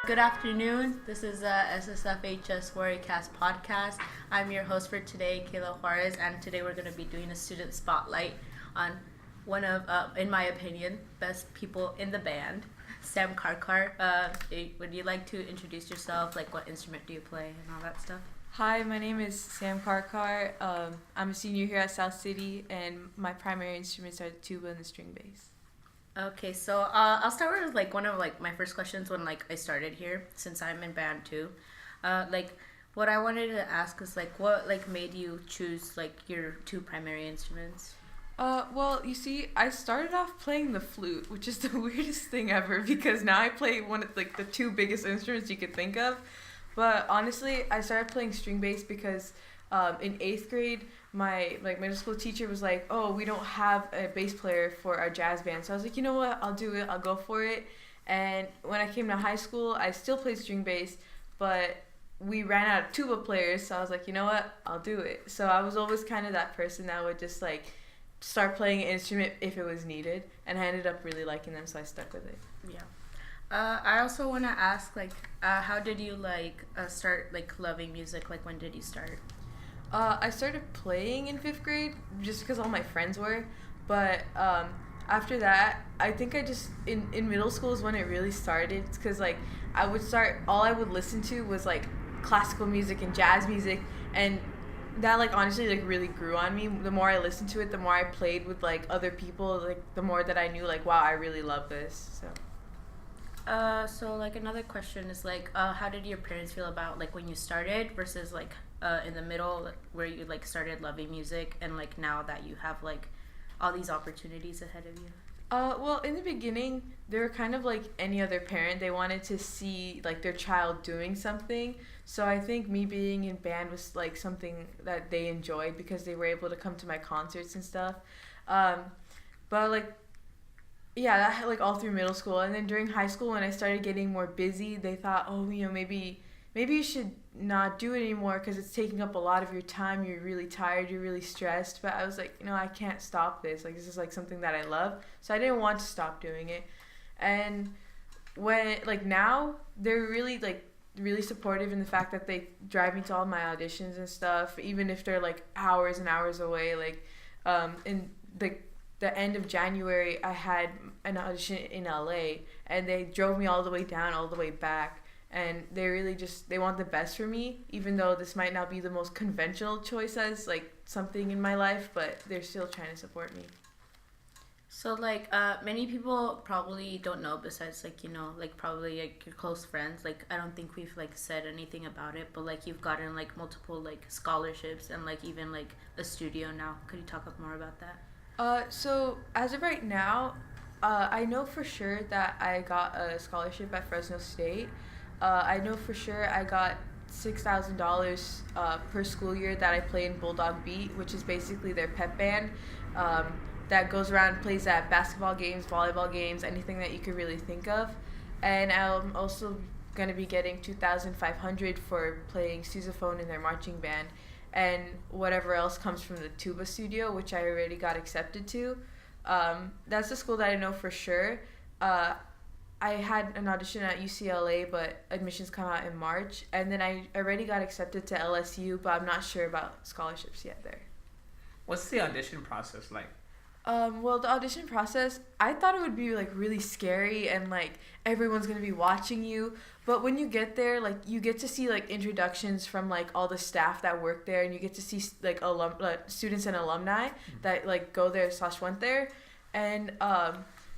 Good afternoon. This is SSFWarriorcast podcast. I'm your host for today, Keila Juarez, and today we're going to be doing a student spotlight on one of, in my opinion, best people in the band, Sam Karkar. Would you like to introduce yourself? Like, what instrument do you play and all that stuff? Hi, my name is Sam Karkar. I'm a senior here at South City, and my primary instruments are the tuba and the string bass. Okay, so I'll start with like one of like my first questions when like I started here, since I'm in band too. What I wanted to ask is like what like made you choose like your two primary instruments? Well, you see, I started off playing the flute, which is the weirdest thing ever because now I play one of like the two biggest instruments you could think of. But honestly, I started playing string bass because in 8th grade, my middle school teacher was like, "Oh, we don't have a bass player for our jazz band." So I was like, "You know what? I'll do it. I'll go for it." And when I came to high school, I still played string bass, but we ran out of tuba players. So I was like, "You know what? I'll do it." So I was always kind of that person that would just like start playing an instrument if it was needed, and I ended up really liking them, so I stuck with it. Yeah. I also want to ask like how did you like start like loving music? Like when did you start? I started playing in 5th grade just because all my friends were, but after that, I think I just, in middle school is when it really started, because like all I would listen to was like classical music and jazz music, and that like honestly like really grew on me. The more I listened to it, the more I played with like other people, like the more that I knew like, wow, I really love this, so. So like another question is like, how did your parents feel about like when you started versus like in the middle like, where you like started loving music and like now that you have like all these opportunities ahead of you? Well, in the beginning, they were kind of like any other parent. They wanted to see like their child doing something. So I think me being in band was like something that they enjoyed because they were able to come to my concerts and stuff. But like yeah, that like all through middle school, and then during high school when I started getting more busy, they thought, oh, you know, maybe you should not do it anymore because it's taking up a lot of your time. You're really tired. You're really stressed. But I was like, you know, I can't stop this. Like this is like something that I love, so I didn't want to stop doing it. And when like now they're really supportive in the fact that they drive me to all my auditions and stuff, even if they're like hours and hours away. Like in the end of January, I had an audition in LA, and they drove me all the way down, all the way back, and they really they want the best for me, even though this might not be the most conventional choice as like something in my life, but they're still trying to support me. So like many people probably don't know, besides like you know like probably like your close friends, like I don't think we've like said anything about it, but like you've gotten like multiple like scholarships and like even like a studio now. Could you talk up more about that? So as of right now, I know for sure that I got a scholarship at Fresno State. I know for sure I got $6,000 per school year that I play in Bulldog Beat, which is basically their pep band that goes around and plays at basketball games, volleyball games, anything that you could really think of. And I'm also going to be getting $2,500 for playing sousaphone in their marching band, and whatever else comes from the tuba studio, which I already got accepted to. That's the school that I know for sure. I had an audition at UCLA, but admissions come out in March, and then I already got accepted to LSU, but I'm not sure about scholarships yet there. What's the audition process like? Well, the audition process, I thought it would be like really scary and like everyone's gonna be watching you. But when you get there, like you get to see like introductions from like all the staff that work there, and you get to see like students and alumni that like go there / went there. And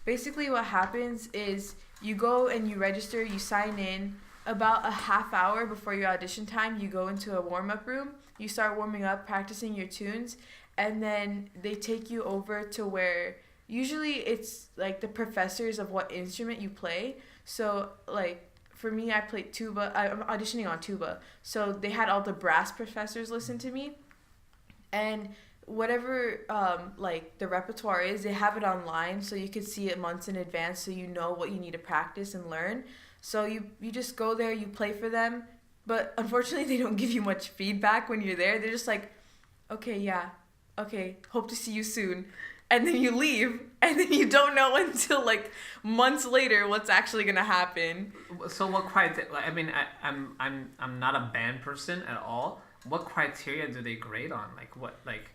basically what happens is you go and you register, you sign in. About a half hour before your audition time, you go into a warm-up room. You start warming up, practicing your tunes, and then they take you over to where usually it's like the professors of what instrument you play. So like for me, I played tuba. I'm auditioning on tuba, so they had all the brass professors listen to me, and whatever like the repertoire is, they have it online, so you could see it months in advance, so you know what you need to practice and learn. So you just go there, you play for them, but unfortunately they don't give you much feedback when you're there. They're just like, okay, yeah, okay, hope to see you soon. and then you leave, and then you don't know until like months later what's actually gonna happen. So what criteria? I mean, I'm not a band person at all. What criteria do they grade on? Like what? Like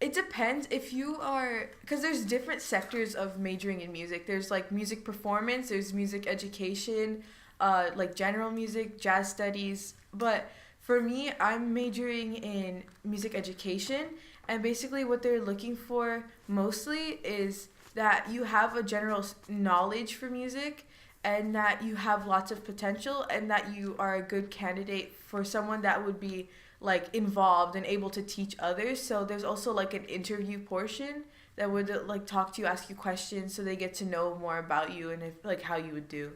It depends if you are, because there's different sectors of majoring in music. There's like music performance, there's music education, like general music, jazz studies. But for me, I'm majoring in music education, and basically what they're looking for mostly is that you have a general knowledge for music, and that you have lots of potential, and that you are a good candidate for someone that would be like involved and able to teach others. So there's also like an interview portion that would like talk to you, ask you questions, so they get to know more about you and if, like how you would do.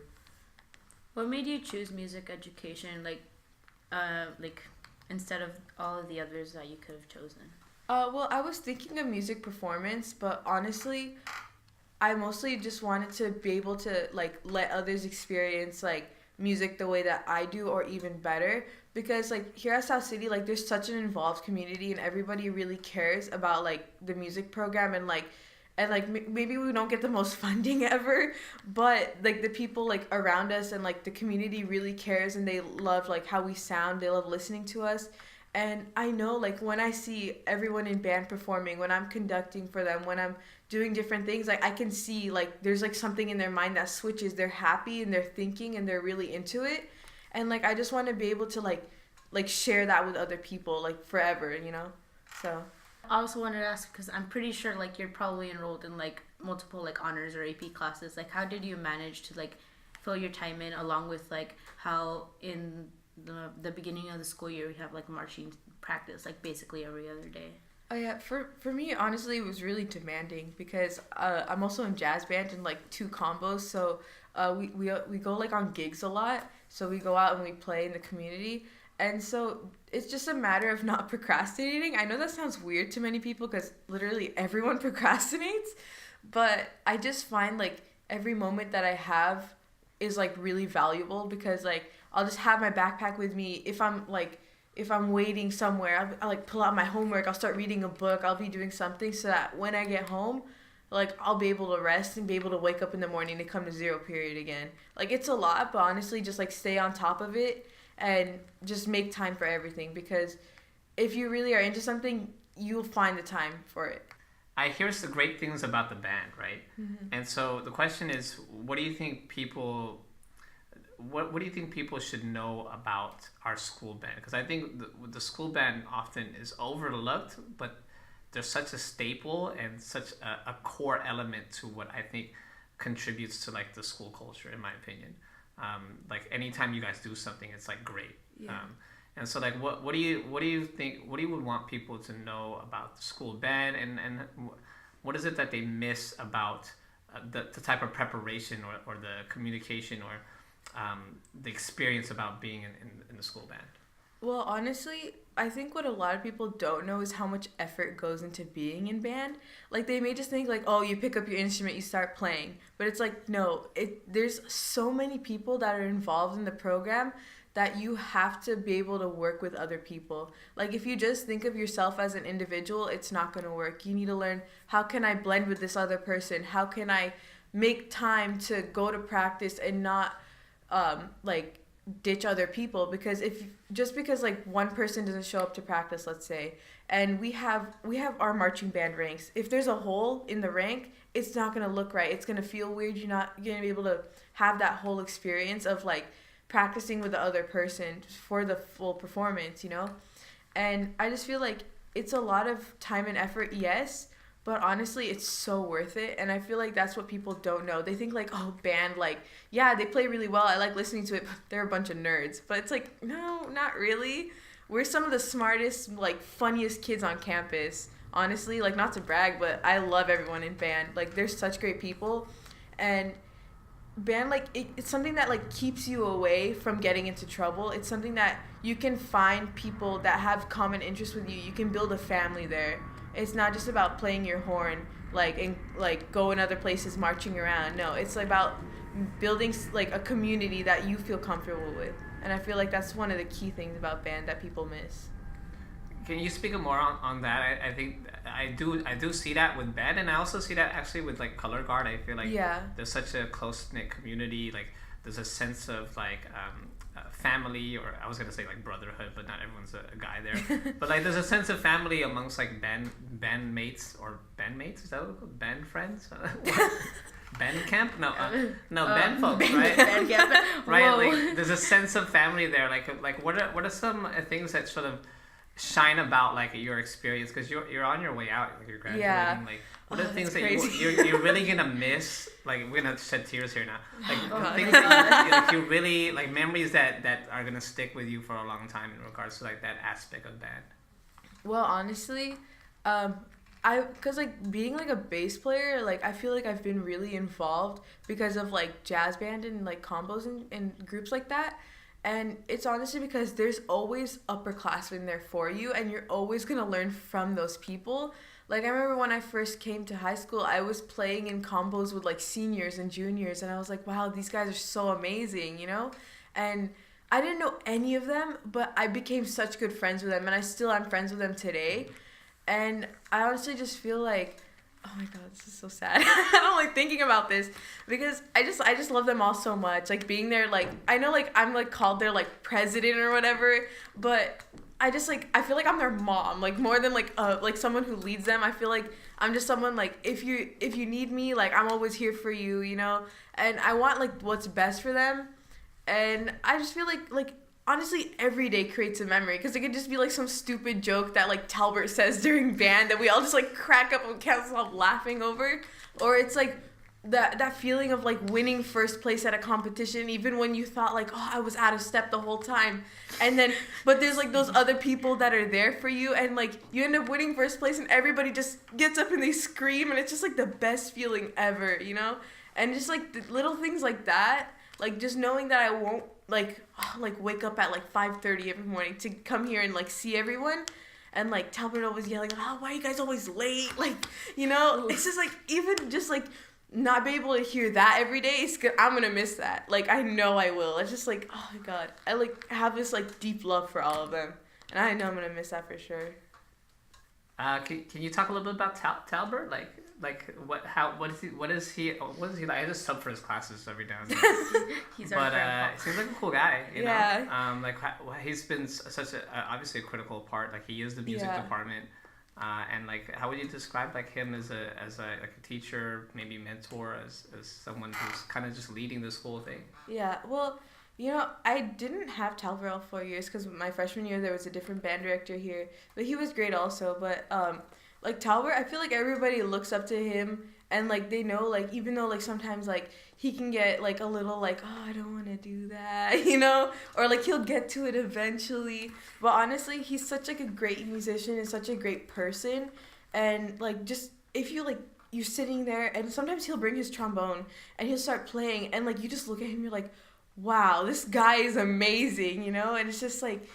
What made you choose music education, like instead of all of the others that you could have chosen? Well, I was thinking of music performance, but honestly, I mostly just wanted to be able to like let others experience like music the way that I do, or even better, because like here at South City, like there's such an involved community, and everybody really cares about like the music program, and maybe we don't get the most funding ever, but like the people like around us and like the community really cares, and they love like how we sound, they love listening to us. And I know like when I see everyone in band performing, when I'm conducting for them, when I'm doing different things, like I can see like there's like something in their mind that switches. They're happy and they're thinking and they're really into it. And like I just want to be able to like share that with other people like forever, you know? So I also wanted to ask, because I'm pretty sure like you're probably enrolled in like multiple like honors or AP classes. Like how did you manage to like fill your time in, along with like how in the beginning of the school year we have like marching practice like basically every other day? Oh yeah, for me honestly it was really demanding, because I'm also in jazz band and like 2 combos, so we go like on gigs a lot, so we go out and we play in the community, and so it's just a matter of not procrastinating. I know that sounds weird to many people because literally everyone procrastinates, but I just find like every moment that I have is like really valuable, because like I'll just have my backpack with me. If I'm waiting somewhere, I'll like pull out my homework, I'll start reading a book, I'll be doing something, so that when I get home, like I'll be able to rest and be able to wake up in the morning and come to 0 period again. Like it's a lot, but honestly just like stay on top of it and just make time for everything, because if you really are into something, you'll find the time for it. I hear the great things about the band, right? Mm-hmm. And so the question is, what do you think people should know about our school band? Because I think the school band often is overlooked, but there's such a staple and such a core element to what I think contributes to like the school culture, in my opinion. Like anytime you guys do something, it's like great. Yeah. And so like what do you think, what do you would want people to know about the school band, and what is it that they miss about the type of preparation or the communication or the experience about being in the school band? Well, honestly, I think what a lot of people don't know is how much effort goes into being in band. Like, they may just think, like, oh, you pick up your instrument, you start playing. But it's like, no, there's so many people that are involved in the program that you have to be able to work with other people. Like, if you just think of yourself as an individual, it's not going to work. You need to learn, how can I blend with this other person? How can I make time to go to practice and not like ditch other people? Because because like one person doesn't show up to practice, let's say, and we have our marching band ranks, if there's a hole in the rank, it's not going to look right, it's going to feel weird, you're not going to be able to have that whole experience of like practicing with the other person for the full performance, you know? And I just feel like it's a lot of time and effort, yes, but honestly, it's so worth it. And I feel like that's what people don't know. They think like, oh, band, like, yeah, they play really well, I like listening to it, but they're a bunch of nerds. But it's like, no, not really. We're some of the smartest, like, funniest kids on campus. Honestly, like, not to brag, but I love everyone in band. Like, they're such great people. And band, like, it's something that, like, keeps you away from getting into trouble. It's something that you can find people that have common interests with you. You can build a family there. It's not just about playing your horn, like, and like going other places, marching around. No, it's about building like a community that you feel comfortable with. And I feel like that's one of the key things about band that people miss. Can you speak more on that? I think I do see that with band, and I also see that actually with like color guard. I feel like there's such a close knit community. Like there's a sense of like family, or I was gonna say like brotherhood, but not everyone's a guy there. But like there's a sense of family amongst like bandmates or bandmates. Is that what it's called? Band friends? Band camp? No, band folks, right? Band camp. Right, Whoa. like there's a sense of family there. Like what are some things that sort of shine about like your experience, because you're on your way out, like you're graduating. Like what are the things that you're really gonna miss? Like we're gonna shed tears here now. Like things that you really like, memories that are gonna stick with you for a long time in regards to like that aspect of band. Well, honestly, cause like being like a bass player, like I feel like I've been really involved because of like jazz band and like combos and groups like that. And it's honestly because there's always upperclassmen there for you, and you're always going to learn from those people. Like, I remember when I first came to high school, I was playing in combos with, like, seniors and juniors, and I was like, wow, these guys are so amazing, you know? And I didn't know any of them, but I became such good friends with them, and I still am friends with them today. And I honestly just feel like, oh my god, this is so sad. I don't like thinking about this, because I just love them all so much. Like being there, like I know like I'm like called their like president or whatever, but I just like I feel like I'm their mom, like more than like someone who leads them. I feel like I'm just someone like if you need me, like I'm always here for you, you know? And I want like what's best for them. And I just feel like honestly, every day creates a memory, because it could just be like some stupid joke that like Talbert says during band that we all just like crack up and can't stop laughing over, or it's like that feeling of like winning first place at a competition, even when you thought like, oh, I was out of step the whole time, and then but there's like those other people that are there for you, and like you end up winning first place, and everybody just gets up and they scream, and it's just like the best feeling ever, you know? And just like the little things like that, like just knowing that I won't like wake up at like 5:30 every morning to come here and like see everyone, and like Talbot always yelling, oh, why are you guys always late? Like, you know, it's just like even just like not be able to hear that every day, I'm gonna miss that. Like I know I will. It's just like, oh my god, I like have this like deep love for all of them, and I know I'm gonna miss that for sure. Can you talk a little bit about Talbert? Like what is he like? I just sub for his classes every now and then. He's our grandpa. He seems like a cool guy, you Yeah. know. Like he's been such a obviously a critical part. Like he is the music department, and like how would you describe like him as a like a teacher, maybe mentor, as someone who's kind of just leading this whole thing? Yeah, well, you know, I didn't have Talbot all 4 years because my freshman year there was a different band director here, but he was great also. But like Talbot, I feel like everybody looks up to him, and like they know, like even though like sometimes like he can get like a little like, oh, I don't want to do that, you know, or like he'll get to it eventually. But honestly, he's such like a great musician and such a great person, and like just if you like you're sitting there, and sometimes he'll bring his trombone and he'll start playing, and like you just look at him, you're like, wow, this guy is amazing, you know? And it's just like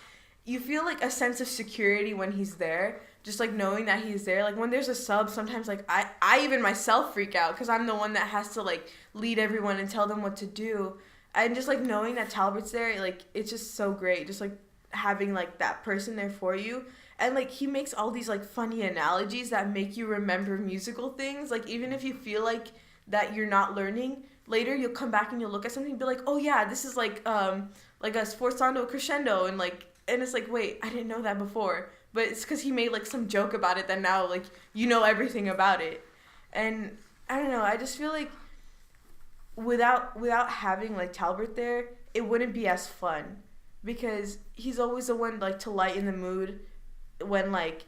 you feel like a sense of security when he's there, just like knowing that he's there. Like when there's a sub, sometimes like I even myself freak out because I'm the one that has to like lead everyone and tell them what to do. And just like knowing that Talbot's there, like it's just so great, just like having like that person there for you. And like he makes all these like funny analogies that make you remember musical things. Like even if you feel like that you're not learning, later you'll come back and you'll look at something and be like, oh yeah, this is like a sforzando crescendo, and it's like, wait, I didn't know that before. But it's because he made like some joke about it that now like you know everything about it. And I don't know, I just feel like without having like Talbot there, it wouldn't be as fun, because he's always the one like to lighten the mood when like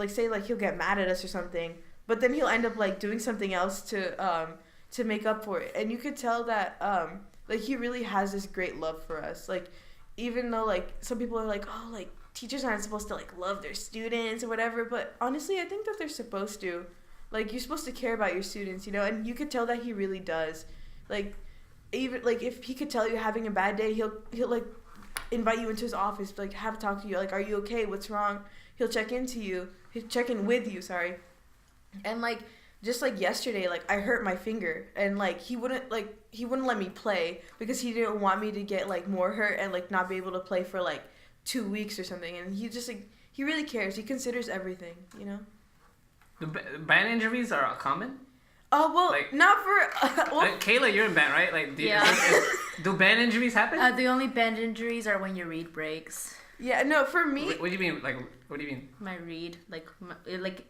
say like he'll get mad at us or something, but then he'll end up like doing something else to make up for it. And you could tell that like he really has this great love for us. Like even though like some people are like, oh, like teachers aren't supposed to like love their students or whatever, but honestly I think that they're supposed to. Like you're supposed to care about your students, you know, and you could tell that he really does. Like even like if he could tell you're having a bad day, he'll like invite you into his office, like have a talk to you, like, are you okay, what's wrong? He'll check in with you, sorry. And like just like yesterday, like I hurt my finger, and like he wouldn't let me play because he didn't want me to get like more hurt and like not be able to play for like 2 weeks or something. And he just like he really cares. He considers everything, you know. The band injuries are common. Oh well, Like- not for. Kayla, you're in band, right? Like, do band injuries happen? The only band injuries are when your reed breaks. Yeah, no, for me. What do you mean? Like, what do you mean? My reed, like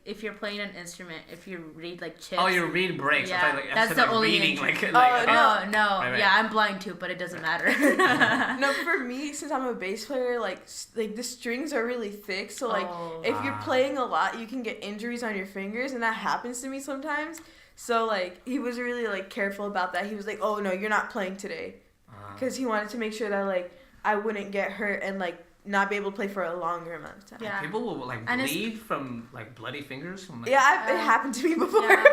if you're playing an instrument, if your reed like chips. Oh, your reed breaks. Yeah, I thought, like, that's I said, the like, only reading, injury. no. No. Right. Yeah, I'm blind too, but it doesn't matter. No, for me, since I'm a bass player, like the strings are really thick, so like if you're playing a lot, you can get injuries on your fingers, and that happens to me sometimes. So like he was really like careful about that. He was like, "Oh no, you're not playing today," because he wanted to make sure that like I wouldn't get hurt and like not be able to play for a longer amount of time. Yeah. People will like bleed from like bloody fingers. From, like, it happened to me before. Yeah.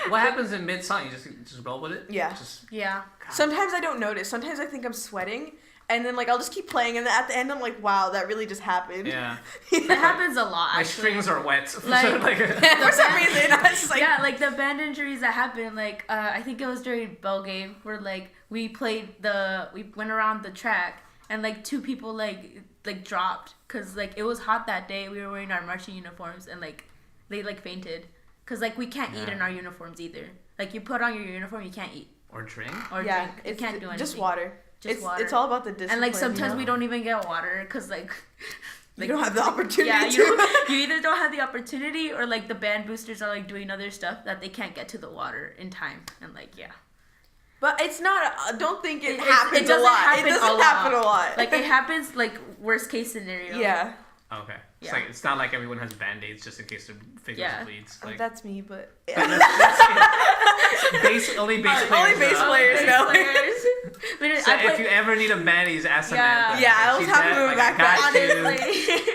What happens in mid song? You just roll with it. Yeah. Yeah. God. Sometimes I don't notice. Sometimes I think I'm sweating, and then like I'll just keep playing, and then at the end I'm like, "Wow, that really just happened." Yeah. It happens a lot. My actually. strings are wet. Like- like, For some reason, I was just like, yeah, like the band injuries that happened, like I think it was during bell game where like we went around the track and like two people like dropped because like it was hot that day. We were wearing our marching uniforms and like they like fainted because like we can't eat in our uniforms either. Like you put on your uniform, you can't eat or drink. or drink. You can't do anything. just water. Just water. It's all about the discipline. And like sometimes you know? we don't even get water because like you don't have the opportunity yeah, to. you either don't have the opportunity or like the band boosters are like doing other stuff that they can't get to the water in time and like yeah. But it's not. Don't think it It happens doesn't a lot. happen It doesn't happen a lot. Like it happens like worst case scenario. Yeah. Okay. It's Yeah. like it's not like everyone has band-aids just in case their fingers bleeds. Like, That's me, but. only bass players. Only bass know. players know. But So if you ever need a band-aid, ask Samantha. Yeah, I'll She's have there, him like, back I got you. honestly.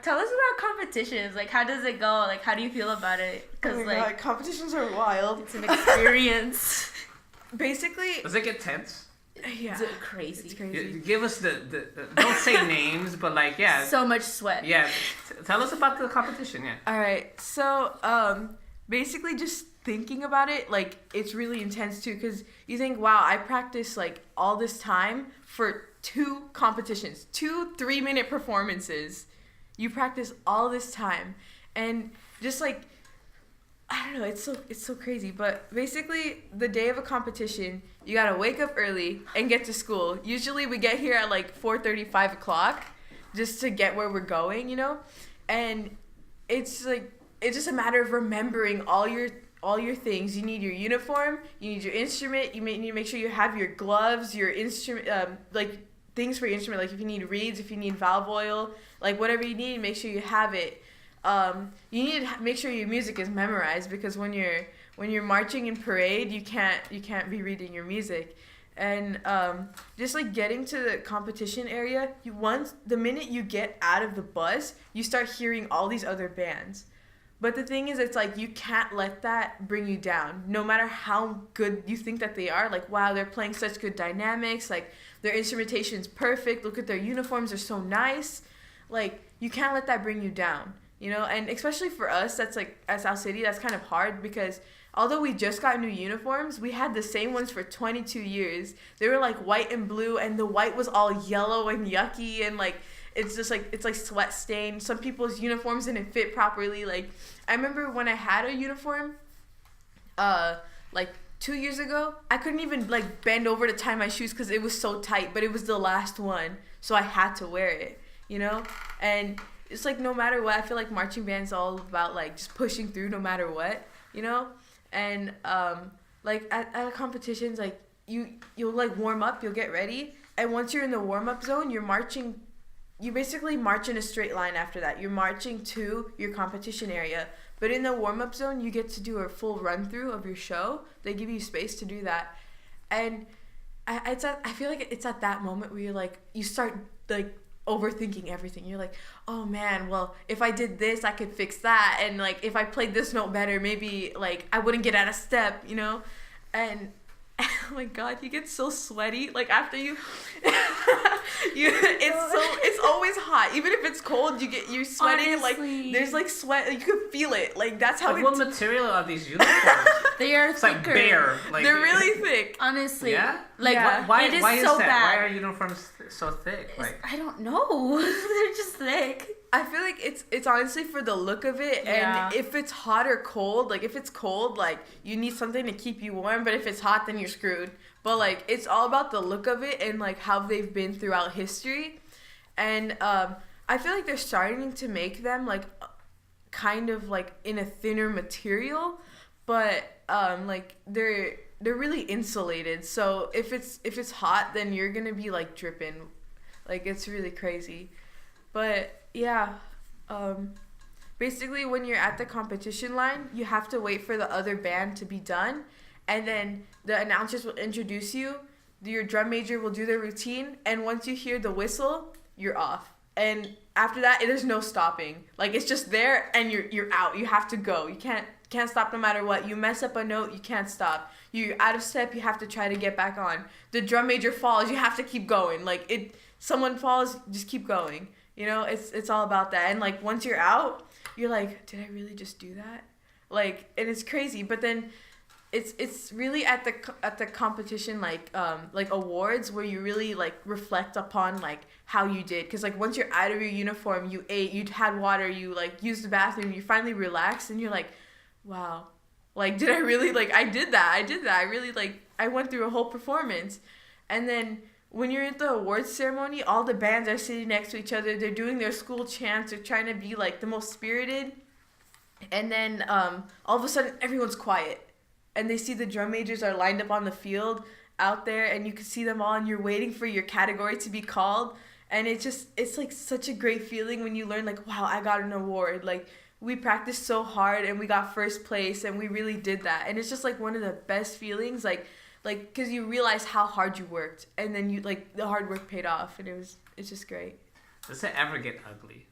Tell us about competitions. Like, how does it go? Like, how do you feel about it? Because Oh my God, competitions are wild. it's an experience. Basically, Does it get tense? yeah, It's crazy. it's crazy. Give us the don't say names, but like So much sweat. yeah. Tell us about the competition. Yeah. All right, so basically just thinking about it, like it's really intense too, because you think, wow, I practiced like all this time for 2 competitions, 2 3-minute performances. You practice all this time, and just like I don't know, it's so crazy. But basically, the day of a competition, you gotta wake up early and get to school. Usually, we get here at like 4:30, 5 o'clock, just to get where we're going, you know. And it's like it's just a matter of remembering all your things. You need your uniform, you need your instrument, you need to make sure you have your gloves, your instrument, like things for your instrument, like if you need reeds, if you need valve oil, like whatever you need, make sure you have it. You need to make sure your music is memorized, because when you're marching in parade, you can't be reading your music. And just like getting to the competition area, the minute you get out of the bus, you start hearing all these other bands. But the thing is, it's like you can't let that bring you down. No matter how good you think that they are, like, wow, they're playing such good dynamics, like their instrumentation's perfect, look at their uniforms, they're so nice. Like, you can't let that bring you down, you know? And especially for us, that's like, at South City, that's kind of hard, because although we just got new uniforms, we had the same ones for 22 years. They were like white and blue, and the white was all yellow and yucky, and like, it's just like, it's like sweat stained. Some people's uniforms didn't fit properly. Like, I remember when I had a uniform, like 2 years ago, I couldn't even like bend over to tie my shoes because it was so tight, but it was the last one, so I had to wear it, you know? And it's like, no matter what, I feel like marching band's all about like just pushing through no matter what, you know? And like at competitions, like you'll like warm up, you'll get ready, and once you're in the warm-up zone, you basically march in a straight line after that. You're marching to your competition area. But in the warm-up zone, you get to do a full run-through of your show. They give you space to do that. And I feel like it's at that moment where you start like overthinking everything. You're like, oh man, well, if I did this, I could fix that. And like, if I played this note better, maybe like I wouldn't get out of step, you know? And oh my God, you get so sweaty. Like after you it's always hot. Even if it's cold, you're sweating. Honestly. Like there's like sweat. You can feel it. Like that's how Like, what material are these uniforms? They are It's thicker. like bare. Like, They're really thick. Honestly. Yeah? Like, Yeah. Why it is is so that? bad. Why are uniforms so thick? Like, I don't know. They're just thick. I feel like it's honestly for the look of it, Yeah. and if it's hot or cold, like if it's cold, like you need something to keep you warm, but if it's hot, then you're screwed. But like it's all about the look of it and like how they've been throughout history, and I feel like they're starting to make them like kind of like in a thinner material, but like they're really insulated. So if it's hot, then you're gonna be like dripping, like it's really crazy. But yeah, basically when you're at the competition line, you have to wait for the other band to be done, and then the announcers will introduce you. Your drum major will do their routine, and once you hear the whistle, you're off. And after that, there's no stopping. Like it's just there, and you're out. You have to go. You can't stop no matter what. You mess up a note, you can't stop. You're out of step, you have to try to get back on. The drum major falls, you have to keep going. Like someone falls, just keep going. You know, it's all about that. And like once you're out, you're like, did I really just do that? Like, and it's crazy. But then it's really at the competition like awards where you really like reflect upon like how you did, because like once you're out of your uniform, you ate, you had water, you like used the bathroom, you finally relaxed, and you're like, wow, like did I really, like I did that I really, like I went through a whole performance. And then when you're at the awards ceremony, all the bands are sitting next to each other, they're doing their school chants, they're trying to be like the most spirited, and then all of a sudden everyone's quiet. And they see the drum majors are lined up on the field out there, and you can see them all, and you're waiting for your category to be called. And it's like such a great feeling when you learn like, wow, I got an award. Like we practiced so hard and we got first place and we really did that. And it's just like one of the best feelings, like because you realize how hard you worked, and then you like the hard work paid off, and it's just great. does it ever get ugly?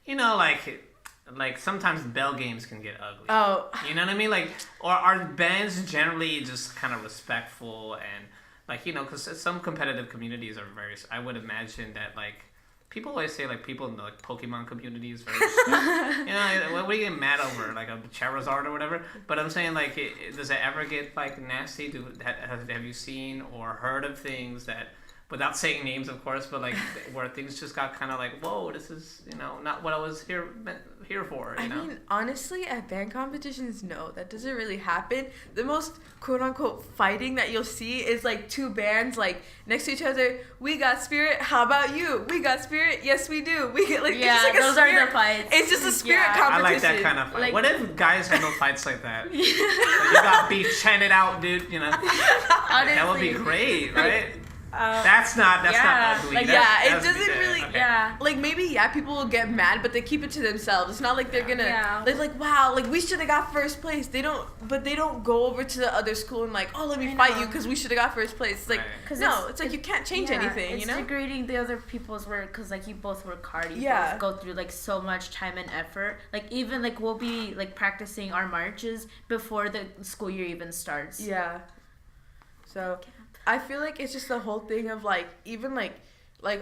You know, like sometimes bell games can get ugly. Oh. You know what I mean? Like, or are bands generally just kind of respectful and like, you know, because some competitive communities are very, I would imagine that like, people always say like people in the like Pokemon community is very respectful. You know, what are you getting mad over? Like a Charizard or whatever? But I'm saying like, does it ever get like nasty? Have you seen or heard of things that, without saying names, of course, but like where things just got kind of like, whoa, this is, you know, not what I was here for. You know? I mean, honestly, at band competitions, no, that doesn't really happen. The most quote unquote fighting that you'll see is like two bands like next to each other. We got spirit. How about you? We got spirit. Yes, we do. We get like, Yeah, it's just like those spirit, are the fights. It's just a spirit Yeah. competition. I like that kind of fight. Like, what if guys had no fights like that? Like, you got beef, chant it out, dude. You know, honestly, that would be great, right? That's not ugly. Like, it doesn't really. Okay. Yeah. Like maybe people will get mad, but they keep it to themselves. It's not like they're gonna. Yeah. They're like, wow, like we should have got first place. They don't go over to the other school and like, oh, let me fight you because we should have got first place. It's like, Right. no, it's like you can't change anything. It's You know. degrading the other people's work because like you both work hard. You Yeah. both go through like so much time and effort. Like even like we'll be like practicing our marches before the school year even starts. Yeah. So, I feel like it's just the whole thing of like even like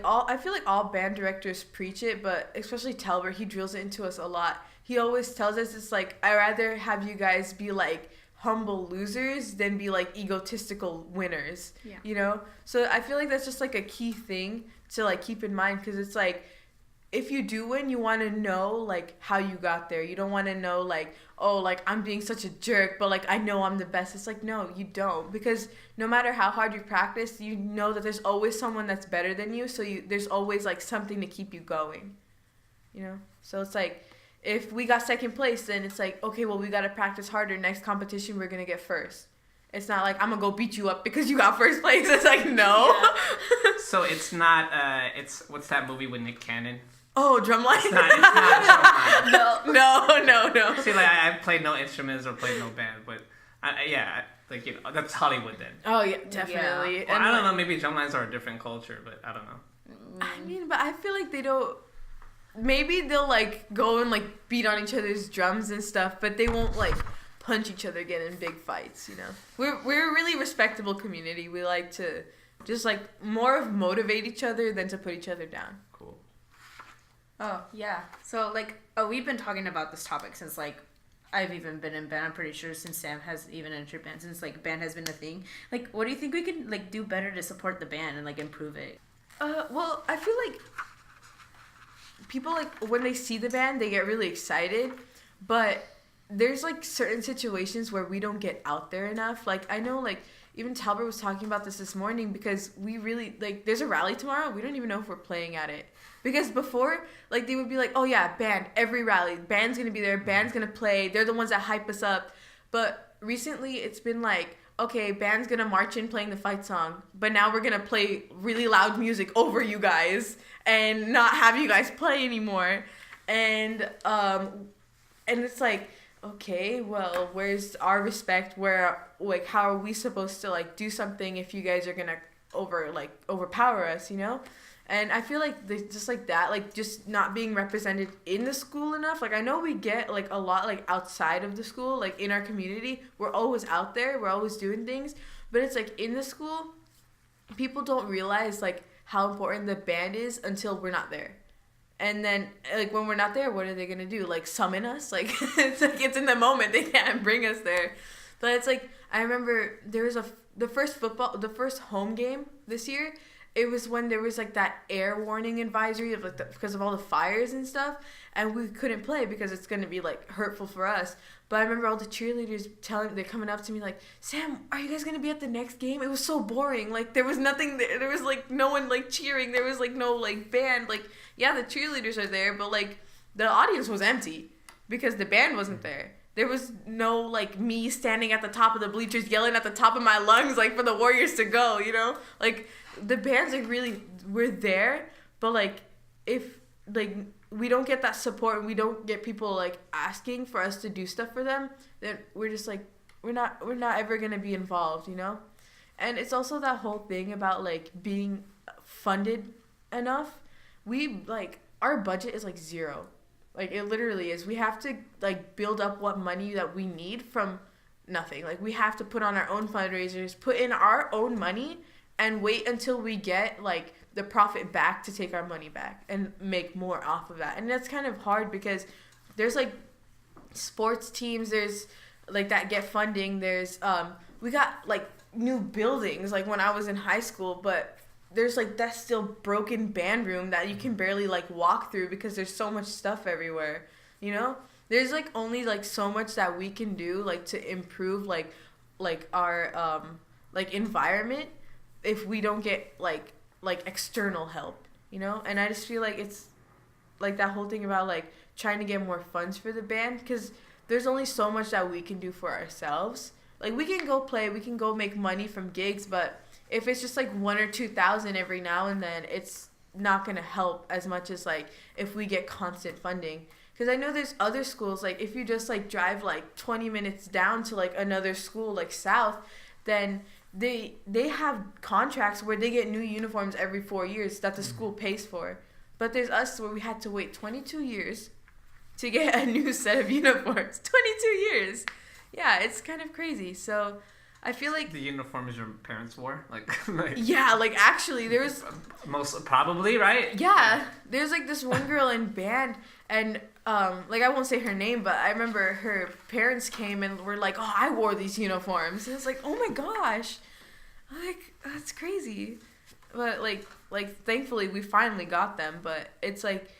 all, I feel like all band directors preach it, but especially Talbert, he drills it into us a lot. He always tells us it's like, I rather have you guys be like humble losers than be like egotistical winners. Yeah. You know? So I feel like that's just like a key thing to like keep in mind, because it's like, if you do win, you want to know like how you got there. You don't want to know like, oh, like I'm being such a jerk, but like I know I'm the best. It's like, no, you don't, because no matter how hard you practice, you know that there's always someone that's better than you. So there's always like something to keep you going, you know? So it's like, if we got second place, then it's like, okay, well, we got to practice harder. Next competition, we're going to get first. It's not like, I'm going to go beat you up because you got first place. It's like, no. Yeah. So it's not, what's that movie with Nick Cannon? Oh, drumline? It's not drumline. No. See, like, I played no instruments or played no band, but, like, you know, that's Hollywood then. Oh, yeah, definitely. Well, And I don't know, maybe drumlines are a different culture, but I don't know. I mean, but I feel like they don't. Maybe they'll like go and like beat on each other's drums and stuff, but they won't like punch each other, get in big fights. You know, we're a really respectable community. We like to just like more of motivate each other than to put each other down. Cool. Oh, yeah. So, like, we've been talking about this topic since, like, I've even been in band. I'm pretty sure since Sam has even entered band, since like band has been a thing. Like, what do you think we can like do better to support the band and like improve it? Well, I feel like people, like, when they see the band, they get really excited, but there's like certain situations where we don't get out there enough. Like, I know, like, even Talbot was talking about this morning, because we really, like, there's a rally tomorrow. We don't even know if we're playing at it. Because before, like, they would be like, oh yeah, band, every rally, band's gonna be there, band's gonna play, they're the ones that hype us up. But recently, it's been like, okay, band's gonna march in playing the fight song, but now we're gonna play really loud music over you guys and not have you guys play anymore. And it's like, okay, well, where's our respect? Where, like, how are we supposed to, like, do something if you guys are gonna overpower us, you know? And I feel like just like that, like, just not being represented in the school enough. Like, I know we get, like, a lot, like, outside of the school, like, in our community. We're always out there. We're always doing things. But it's, like, in the school, people don't realize, like, how important the band is until we're not there. And then, like, when we're not there, what are they going to do? Like, summon us? Like, it's in the moment. They can't bring us there. But it's, like, I remember there was the first home game this year. It was when there was, like, that air warning advisory of, like, because of all the fires and stuff, and we couldn't play because it's going to be, like, hurtful for us. But I remember all the cheerleaders they're coming up to me like, Sam, are you guys going to be at the next game? It was so boring. Like, there was nothing there. There was, like, no one, like, cheering. There was, like, no, like, band. Like, yeah, the cheerleaders are there, but, like, the audience was empty because the band wasn't there. There was no, like, me standing at the top of the bleachers yelling at the top of my lungs, like, for the Warriors to go, you know? Like, the band's, like, really, we're there, but, like, if, like, we don't get that support and we don't get people, like, asking for us to do stuff for them, then we're just, like, we're not ever going to be involved, you know? And it's also that whole thing about, like, being funded enough. We, like, our budget is, like, zero. Like, it literally is. We have to, like, build up what money that we need from nothing. Like, we have to put on our own fundraisers, put in our own money, and wait until we get, like, the profit back to take our money back and make more off of that. And that's kind of hard because there's, like, sports teams, there's, like, that get funding. There's, we got, like, new buildings, like, when I was in high school, but there's, like, that still broken band room that you can barely, like, walk through because there's so much stuff everywhere, you know? There's, like, only, like, so much that we can do, like, to improve, like our, like, environment if we don't get, like external help, you know? And I just feel like it's, like, that whole thing about, like, trying to get more funds for the band, because there's only so much that we can do for ourselves. Like, we can go play, we can go make money from gigs, but if it's just, like, 1,000 or 2,000 every now and then, it's not going to help as much as, like, if we get constant funding. Because I know there's other schools, like, if you just, like, drive, like, 20 minutes down to, like, another school, like, south, then they have contracts where they get new uniforms every 4 years that the school pays for. But there's us where we had to wait 22 years to get a new set of uniforms. 22 years! Yeah, it's kind of crazy. So I feel like... The uniforms your parents wore? Like yeah, like, actually, there was... Most probably, right? Yeah. There's, like, this one girl in band, and, like, I won't say her name, but I remember her parents came and were like, oh, I wore these uniforms. And it's like, oh, my gosh. Like, that's crazy. But, like, thankfully, we finally got them. But it's, like,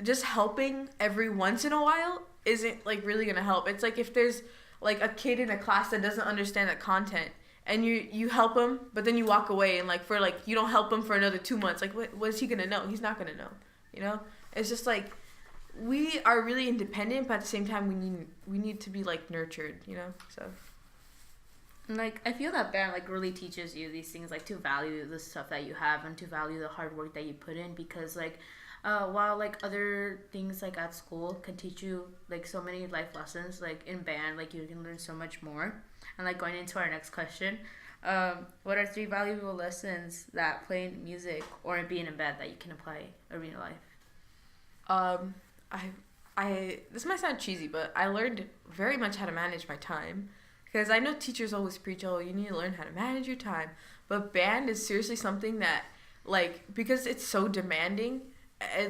just helping every once in a while isn't, like, really going to help. It's, like, if there's, like, a kid in a class that doesn't understand the content, and you help him, but then you walk away, and, like, for, like, you don't help him for another 2 months. Like, what is he going to know? He's not going to know, you know? It's just, like, we are really independent, but at the same time, we need to be, like, nurtured, you know? So... Like, I feel that band, like, really teaches you these things, like, to value the stuff that you have and to value the hard work that you put in, because, like, while, like, other things, like, at school can teach you, like, so many life lessons, like, in band, like, you can learn so much more. And, like, going into our next question, what are 3 valuable lessons that playing music or being in band that you can apply in real life? This might sound cheesy, but I learned very much how to manage my time. Because I know teachers always preach, oh, you need to learn how to manage your time. But band is seriously something that, like, because it's so demanding,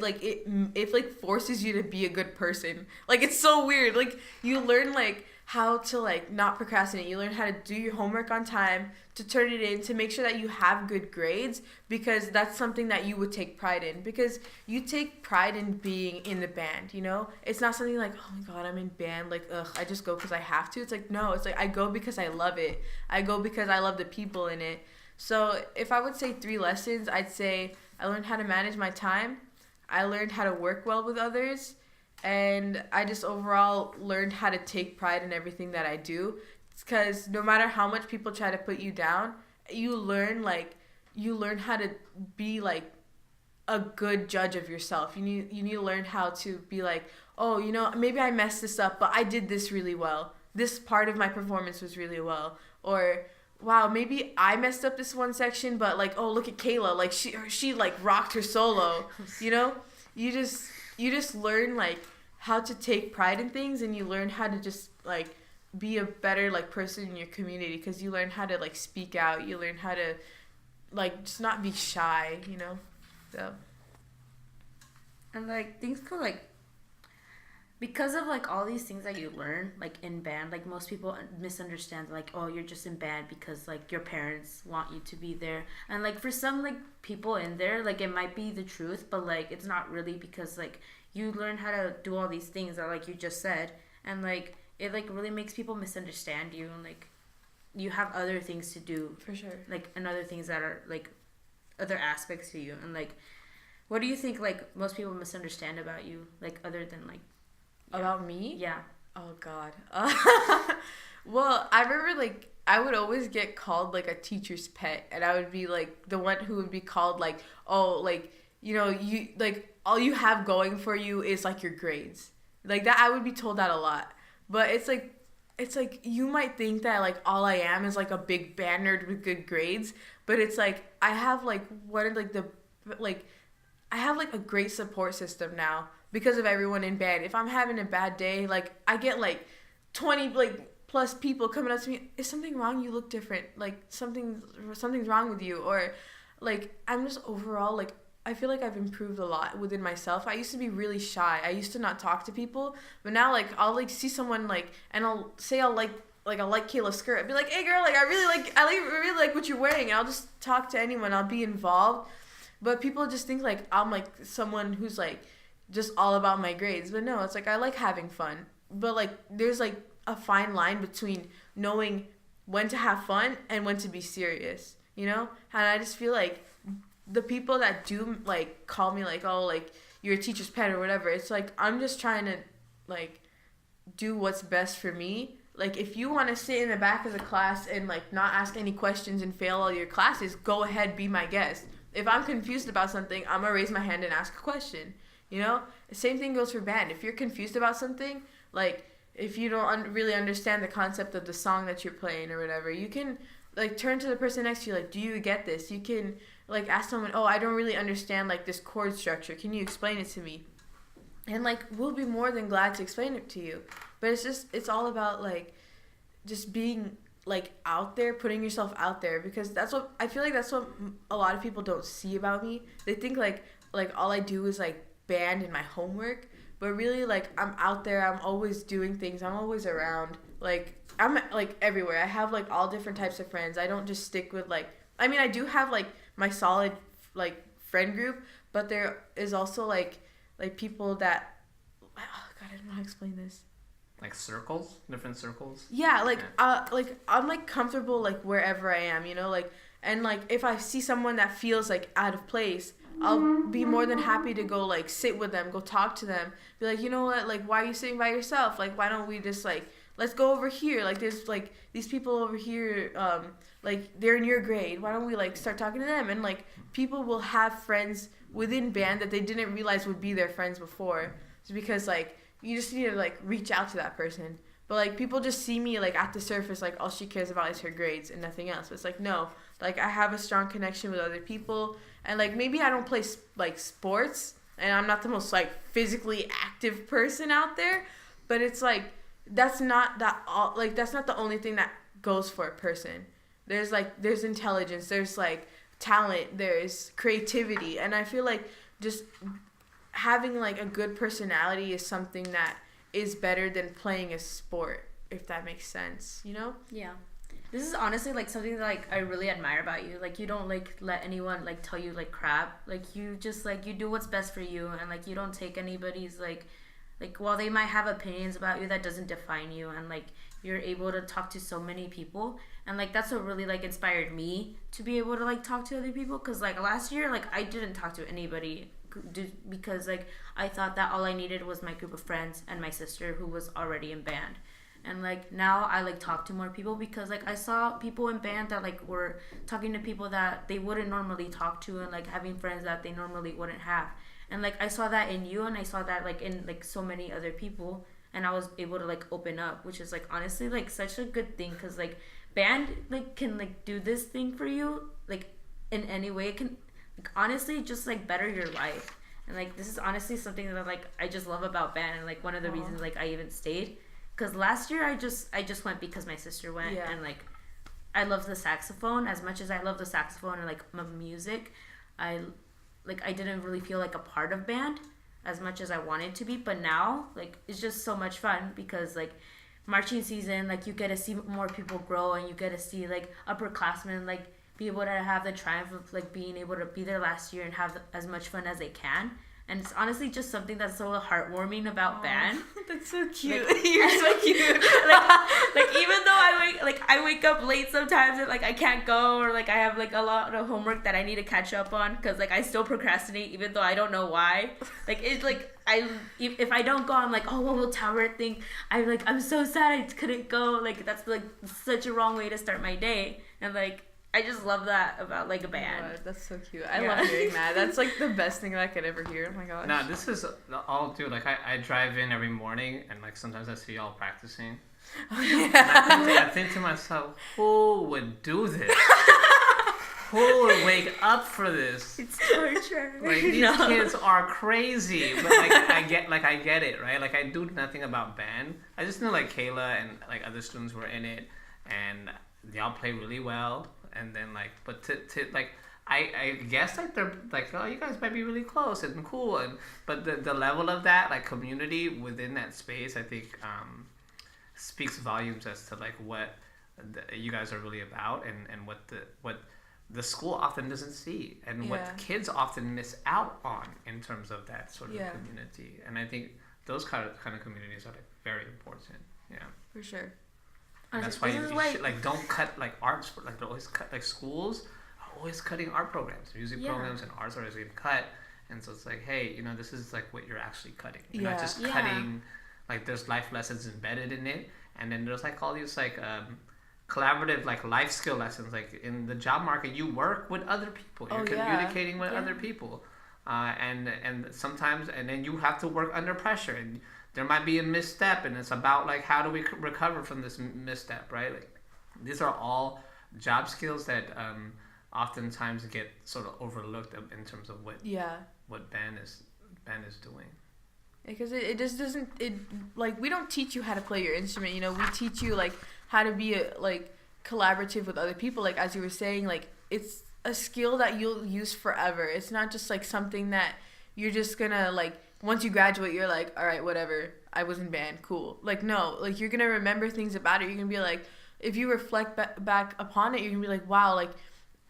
like it like forces you to be a good person. Like it's so weird. Like you learn like how to like not procrastinate. You learn how to do your homework on time, to turn it in, to make sure that you have good grades, because that's something that you would take pride in, because you take pride in being in the band, you know? It's not something like, oh my god, I'm in band, like, ugh, I just go because I have to. It's like, no, it's like I go because I love it. I go because I love the people in it. So if I would say 3 lessons, I'd say I learned how to manage my time, I learned how to work well with others, and I just overall learned how to take pride in everything that I do. Because no matter how much people try to put you down, you learn how to be like a good judge of yourself. You need to learn how to be like, oh, you know, maybe I messed this up, but I did this really well. This part of my performance was really well. Or wow, maybe I messed up this one section, but like, oh, look at Keila, like she like rocked her solo. You know, you just learn like how to take pride in things, and you learn how to just like be a better like person in your community, because you learn how to like speak out, you learn how to like just not be shy, you know. So and like things could like, because of like all these things that you learn like in band, like most people misunderstand like, oh, you're just in band because like your parents want you to be there, and like for some like people in there, like it might be the truth, but like it's not really, because like you learn how to do all these things that like you just said, and like it like really makes people misunderstand you, and like you have other things to do, for sure, like, and other things that are like other aspects to you. And like, what do you think like most people misunderstand about you, like other than like about me? Yeah. Oh god. Well, I remember like I would always get called like a teacher's pet, and I would be like the one who would be called like, oh, like, you know, you like all you have going for you is like your grades. Like that, I would be told that a lot. But it's like you might think that like all I am is like a big band nerd with good grades, but it's like I have like I have like a great support system now because of everyone in band. If I'm having a bad day, like I get like 20 like plus people coming up to me, is something wrong? You look different. Like something's wrong with you. Or like I'm just overall like I feel like I've improved a lot within myself. I used to be really shy. I used to not talk to people, but now like I'll like see someone like, and I'll like Keila's skirt. I'd be like, hey girl, like I really like what you're wearing. And I'll just talk to anyone. I'll be involved, but people just think like I'm like someone who's like just all about my grades. But no, it's like I like having fun. But like there's like a fine line between knowing when to have fun and when to be serious, you know? And I just feel like the people that do like call me like, oh, like you're a teacher's pet or whatever, it's like I'm just trying to like do what's best for me. Like if you want to sit in the back of the class and like not ask any questions and fail all your classes, go ahead, be my guest. If I'm confused about something, I'm gonna raise my hand and ask a question, you know? The same thing goes for band. If you're confused about something, like if you don't really understand the concept of the song that you're playing or whatever, you can like turn to the person next to you, like, do you get this? You can like ask someone, oh, I don't really understand like this chord structure, can you explain it to me? And like we'll be more than glad to explain it to you. But it's all about like just being like out there, putting yourself out there, because that's what I feel like that's what a lot of people don't see about me. They think like all I do is like band and my homework, but really like I'm out there, I'm always doing things, I'm always around, like I'm like everywhere. I have like all different types of friends. I don't just stick with like, I mean I do have like my solid like friend group, but there is also like people that, oh god, I don't know how to explain this. Like circles, different circles. Yeah, like I'm like comfortable like wherever I am, you know, like, and like if I see someone that feels like out of place, I'll be more than happy to go like sit with them, go talk to them, be like, you know what, like why are you sitting by yourself? Like why don't we just like let's go over here? Like there's like these people over here, like they're in your grade. Why don't we like start talking to them? And like people will have friends within band that they didn't realize would be their friends before. It's because like you just need to like reach out to that person. But like people just see me like at the surface, like all she cares about is her grades and nothing else. But it's like no, like I have a strong connection with other people, and like maybe I don't play like sports, and I'm not the most like physically active person out there, but it's like that's not the only thing that goes for a person. There's intelligence, there's like talent, there's creativity, and I feel like just having like a good personality is something that is better than playing a sport, if that makes sense, you know? Yeah. This is honestly like something that like I really admire about you. Like you don't like let anyone like tell you like crap. Like you just like you do what's best for you, and like you don't take anybody's like while they might have opinions about you, that doesn't define you, and like you're able to talk to so many people, and like that's what really like inspired me to be able to like talk to other people, because like last year like I didn't talk to anybody because like I thought that all I needed was my group of friends and my sister who was already in band. And like now I like talk to more people because like I saw people in band that like were talking to people that they wouldn't normally talk to, and like having friends that they normally wouldn't have. And like I saw that in you, and I saw that like in like so many other people, and I was able to like open up, which is like honestly like such a good thing, because like band like can like do this thing for you like in any way. It can like honestly just like better your life. And like this is honestly something that like I just love about band, and like one of the reasons like I even stayed, because last year I just went because my sister went. And like I love the saxophone as much as I love the saxophone and like my music. I didn't really feel like a part of band as much as I wanted to be, but now like it's just so much fun, because like marching season, like you get to see more people grow, and you get to see like upperclassmen like be able to have the triumph of like being able to be there last year and have as much fun as they can. And it's honestly just something that's so heartwarming about band. That's so cute. Like, You're so cute. like even though I wake up late sometimes, and like I can't go, or like I have like a lot of homework that I need to catch up on, because like I still procrastinate even though I don't know why. Like it's like if I don't go, I'm like, oh, what will Tower think? I'm so sad I couldn't go. Like that's like such a wrong way to start my day. And like I just love that about like a band. Oh, that's so cute. I love hearing that. That's like the best thing that I could ever hear. Oh my gosh. No, this is all, dude. Like I drive in every morning, and like sometimes I see y'all practicing. Oh, yeah. I think to myself, who would do this? Who would wake up for this? It's torture. Like these kids are crazy, but like I get it, right? Like I do nothing about band. I just know like Keila and like other students were in it, and y'all play really well. And then like, but to like, I guess like they're like, oh, you guys might be really close and cool, and but the level of that like community within that space, I think speaks volumes as to like what you guys are really about, and what the school often doesn't see, and what kids often miss out on in terms of that sort of community. And I think those kind of communities are like very important. Yeah, for sure. And that's why like don't cut like arts, like they always cut, like schools are always cutting art programs, music programs, and arts are always getting cut. And so it's like, hey, you know, this is like what you're actually cutting. You're not just cutting, like there's life lessons embedded in it, and then there's like all these like collaborative like life skill lessons. Like in the job market, you work with other people. You're communicating with other people, and sometimes, and then you have to work under pressure, and there might be a misstep, and it's about like how do we recover from this misstep, right? Like these are all job skills that oftentimes get sort of overlooked in terms of what band is doing. Because it just doesn't, like we don't teach you how to play your instrument, you know. We teach you like how to be like collaborative with other people. Like as you were saying, like it's a skill that you'll use forever. It's not just like something that you're just gonna like, once you graduate, you're like, all right, whatever, I was in band, cool. Like, no, like, you're going to remember things about it. You're going to be like, if you reflect back upon it, you're going to be like, wow, like,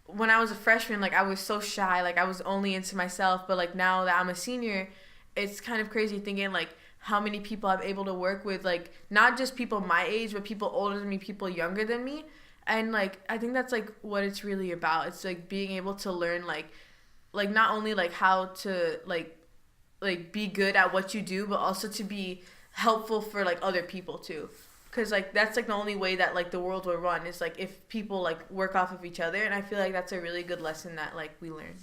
when I was a freshman, like, I was so shy. Like, I was only into myself. But, like, now that I'm a senior, it's kind of crazy thinking, like, how many people I'm able to work with. Like, not just people my age, but people older than me, people younger than me. And, like, I think that's, like, what it's really about. It's, like, being able to learn, like not only, like, how to, like be good at what you do, but also to be helpful for like other people too, because like that's like the only way that like the world will run is like if people like work off of each other. And I feel like that's a really good lesson that like we learn,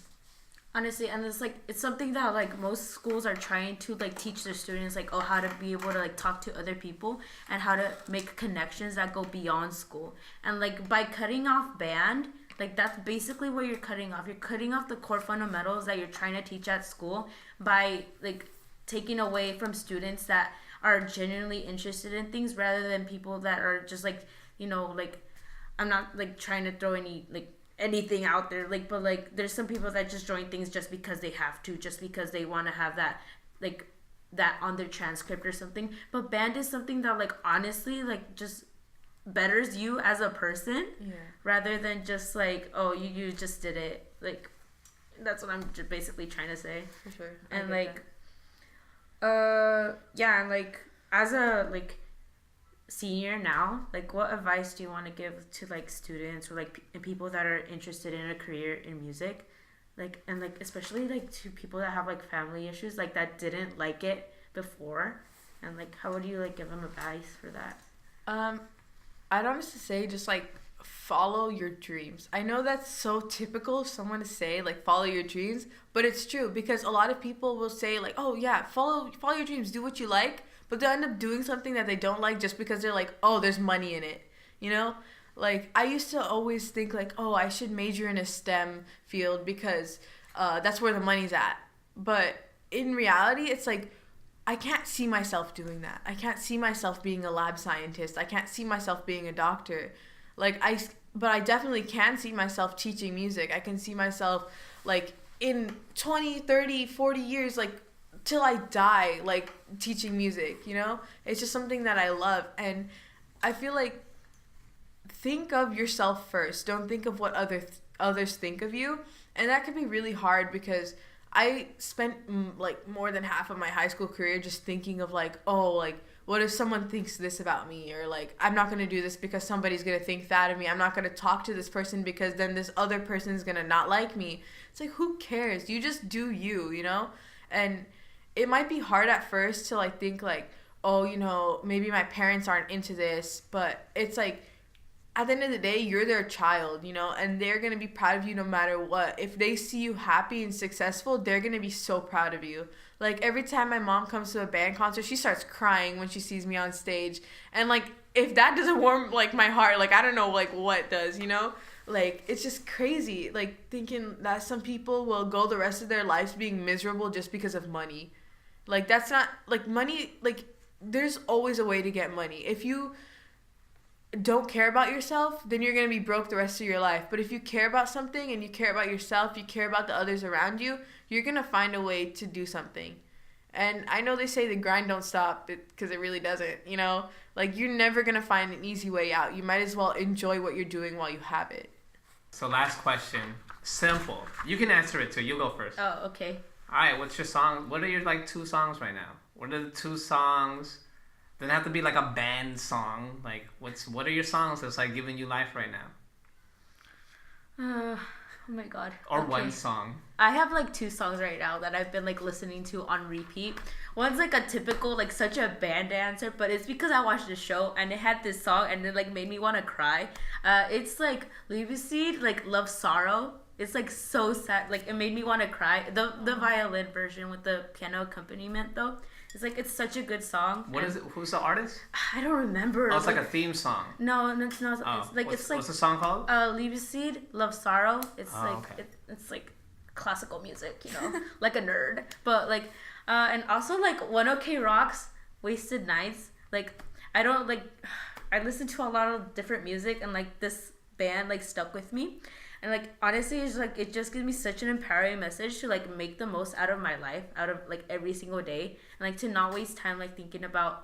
honestly. And it's like it's something that like most schools are trying to like teach their students, like how to be able to like talk to other people and how to make connections that go beyond school. And like by cutting off band, like that's basically what you're cutting off. You're cutting off the core fundamentals that you're trying to teach at school by like taking away from students that are genuinely interested in things, rather than people that are just like, you know, like I'm not like trying to throw any like anything out there. Like, but like there's some people that just join things just because they have to, just because they want to have that, like, that on their transcript or something. But band is something that, like, honestly, like, just betters you as a person, rather than just like, oh, you just did it. Like, that's what I'm just basically trying to say. For sure. And like yeah, and like as a like senior now, like what advice do you want to give to like students or like people that are interested in a career in music, like, and like especially like to people that have like family issues, like that didn't like it before, and like how would you like give them advice for that? I'd honestly say just like follow your dreams. I know that's so typical of someone to say, like, follow your dreams, but it's true, because a lot of people will say like, oh yeah, follow your dreams, do what you like, but they end up doing something that they don't like just because they're like, oh, there's money in it, you know? Like, I used to always think like, oh, I should major in a STEM field because that's where the money's at. But in reality, it's like, I can't see myself doing that. I can't see myself being a lab scientist. I can't see myself being a doctor. But I definitely can see myself teaching music. I can see myself, like, in 20, 30, 40 years, like, till I die, like, teaching music, you know? It's just something that I love. And I feel like, think of yourself first. Don't think of what others think of you. And that can be really hard, because I spent, like, more than half of my high school career just thinking of, like, oh, like, what if someone thinks this about me? Or, like, I'm not going to do this because somebody's going to think that of me. I'm not going to talk to this person because then this other person's going to not like me. It's like, who cares? You just do you, you know? And it might be hard at first to, like, think, like, oh, you know, maybe my parents aren't into this. But it's, like, at the end of the day, you're their child, you know, and they're going to be proud of you no matter what. If they see you happy and successful, they're going to be so proud of you. Like, every time my mom comes to a band concert, she starts crying when she sees me on stage. And, like, if that doesn't warm, like, my heart, like, I don't know, like, what does, you know? Like, it's just crazy, like, thinking that some people will go the rest of their lives being miserable just because of money. Like, that's not, like, money, like, there's always a way to get money. If you don't care about yourself, then you're going to be broke the rest of your life. But if you care about something and you care about yourself, you care about the others around you, you're going to find a way to do something. And I know they say the grind don't stop, because it really doesn't, you know? Like, you're never going to find an easy way out. You might as well enjoy what you're doing while you have it. So last question. Simple. You can answer it too. You go first. Oh, okay. All right, what's your song? What are your, like, 2 songs right now? What are the 2 songs? Doesn't have to be like a band song. Like, what are your songs that's like giving you life right now? Oh my god. Or okay. One song. I have like 2 songs right now that I've been like listening to on repeat. One's like a typical, like, such a band answer, but it's because I watched the show and it had this song and it like made me want to cry. It's like Seed, like Love Sorrow. It's like so sad. Like, it made me want to cry. The violin version with the piano accompaniment though. It's like, it's such a good song. What is it? Who's the artist? I don't remember. Oh, it's like a theme song. No, it's not. Oh. It's like, what's the song called? Seed, Love Sorrow. It's like okay. it's like classical music, you know, like a nerd. But like, and also like One OK Rock's Wasted Nights. Like, I don't like. I listen to a lot of different music, and like this band like stuck with me. And like, honestly, it's like, it just gives me such an empowering message to like make the most out of my life, out of like every single day, and like to not waste time like thinking about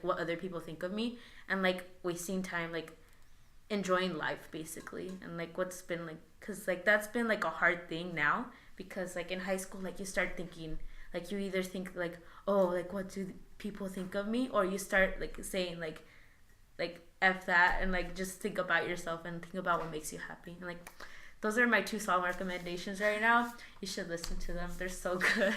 what other people think of me, and like wasting time like enjoying life basically. And like what's been like, because like that's been like a hard thing now, because like in high school, like you start thinking, like you either think like, oh, like what do people think of me, or you start like saying like F that, and like just think about yourself and think about what makes you happy. And like, those are my 2 song recommendations right now. You should listen to them. They're so good.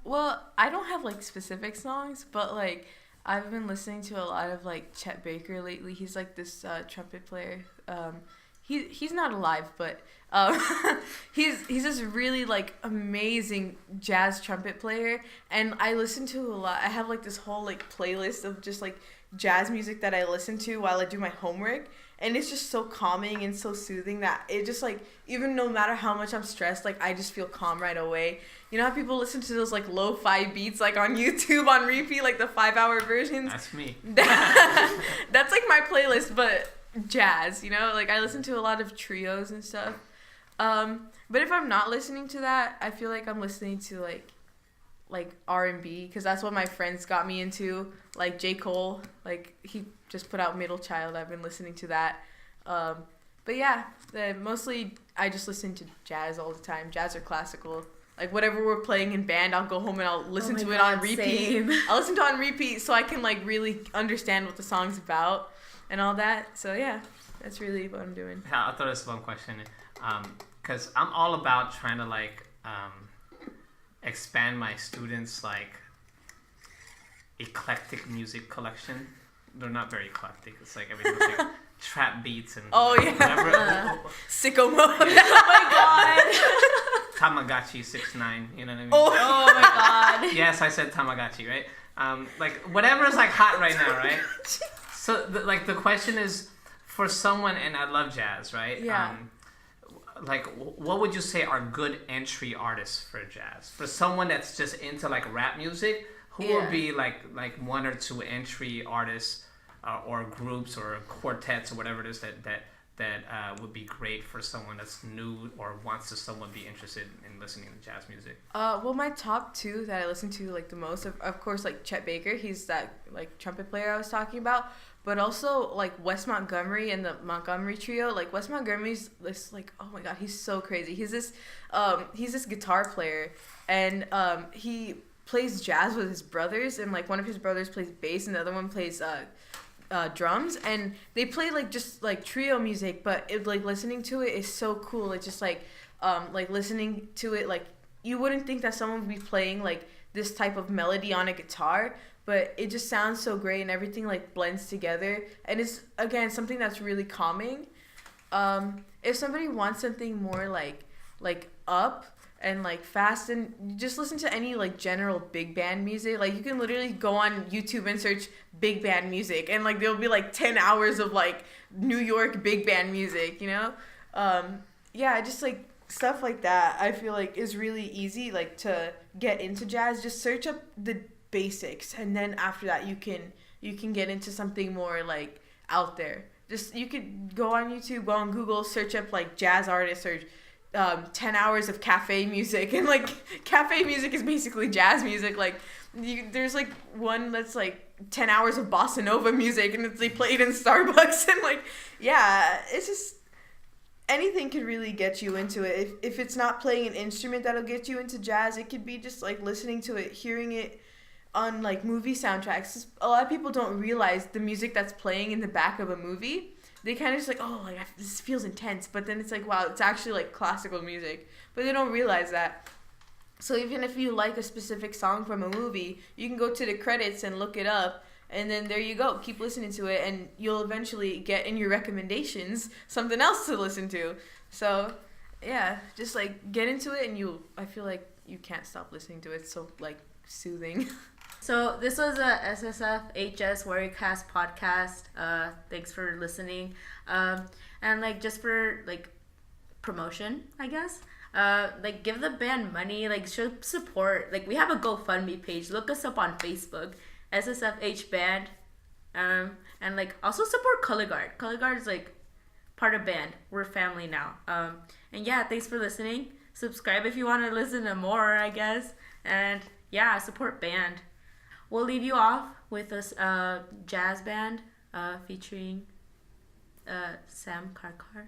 Well, I don't have like specific songs, but like I've been listening to a lot of like Chet Baker lately. He's like this trumpet player. He's not alive, but he's this really like amazing jazz trumpet player, and I listen to a lot. I have like this whole like playlist of just like jazz music that I listen to while I do my homework, and it's just so calming and so soothing that it just like, even no matter how much I'm stressed, like I just feel calm right away. You know how people listen to those like lo-fi beats like on YouTube on repeat, like the 5-hour versions? That's me. That's like my playlist, but jazz, you know? Like, I listen to a lot of trios and stuff. But if I'm not listening to that, I feel like I'm listening to, like R&B, because that's what my friends got me into. Like, J. Cole, like, he just put out Middle Child. I've been listening to that. But yeah, mostly I just listen to jazz all the time. Jazz or classical. Like, whatever we're playing in band, I'll go home and I'll listen to it on repeat. Same. I'll listen to it on repeat so I can, like, really understand what the song's about and all that. So, yeah, that's really what I'm doing. Yeah, I'll throw this one question in. Because I'm all about trying to, like, expand my students' like eclectic music collection. They're not very eclectic. It's like everything's like trap beats and whatever. Sicko mode. Yeah. Oh my god. Tamagotchi 6ix9ine. You know what I mean? Oh my god. Yes, I said Tamagotchi, right? Like whatever's like hot right now, right? So the question is for someone, and I love jazz, right? Yeah. Like, what would you say are good entry artists for jazz? For someone that's just into like rap music, who would be like one or two entry artists or groups or quartets or whatever it is that would be great for someone that's new or wants to someone be interested in listening to jazz music? Well, my top two that I listen to like the most, of course, like Chet Baker. He's that like trumpet player I was talking about. But also, like, Wes Montgomery and the Montgomery Trio. Like, Wes Montgomery's this, like, oh my god, he's so crazy. He's this guitar player, and he plays jazz with his brothers, and, like, one of his brothers plays bass, and the other one plays drums, and they play, like, just, like, trio music, but, listening to it is so cool. It's just, like, listening to it, like, you wouldn't think that someone would be playing, like, this type of melody on a guitar, but it just sounds so great and everything like blends together, and it's again something that's really calming. If somebody wants something more like up and like fast, and just listen to any like general big band music. Like you can literally go on YouTube and search big band music, and like there'll be like 10 hours of like New York big band music, you know? Yeah, just like stuff like that I feel like is really easy like to get into jazz. Just search up the basics, and then after that you can get into something more like out there. Just you could go on YouTube, go on Google, search up like jazz artists or 10 hours of cafe music, and like cafe music is basically jazz music. Like there's like one that's like 10 hours of bossa nova music, and it's like played in Starbucks, and like yeah, it's just anything could really get you into it. If it's not playing an instrument that'll get you into jazz, it could be just like listening to it, hearing it on like movie soundtracks. A lot of people don't realize the music that's playing in the back of a movie. They kind of just like, oh, like this feels intense, but then it's like, wow, it's actually like classical music, but they don't realize that. So even if you like a specific song from a movie, you can go to the credits and look it up, and then there you go, keep listening to it, and you'll eventually get in your recommendations something else to listen to. So yeah, just like get into it, and I feel like you can't stop listening to it. It's so like soothing. So this was a SSFWarriorcast podcast. Thanks for listening. And like just for like promotion, I guess. Like give the band money, like show support. Like we have a GoFundMe page. Look us up on Facebook, SSFH Band. And like also support Color Guard. Color Guard is like part of band. We're family now. And yeah, thanks for listening. Subscribe if you want to listen to more, I guess. And yeah, support band. We'll leave you off with this jazz band featuring Sam Karkar.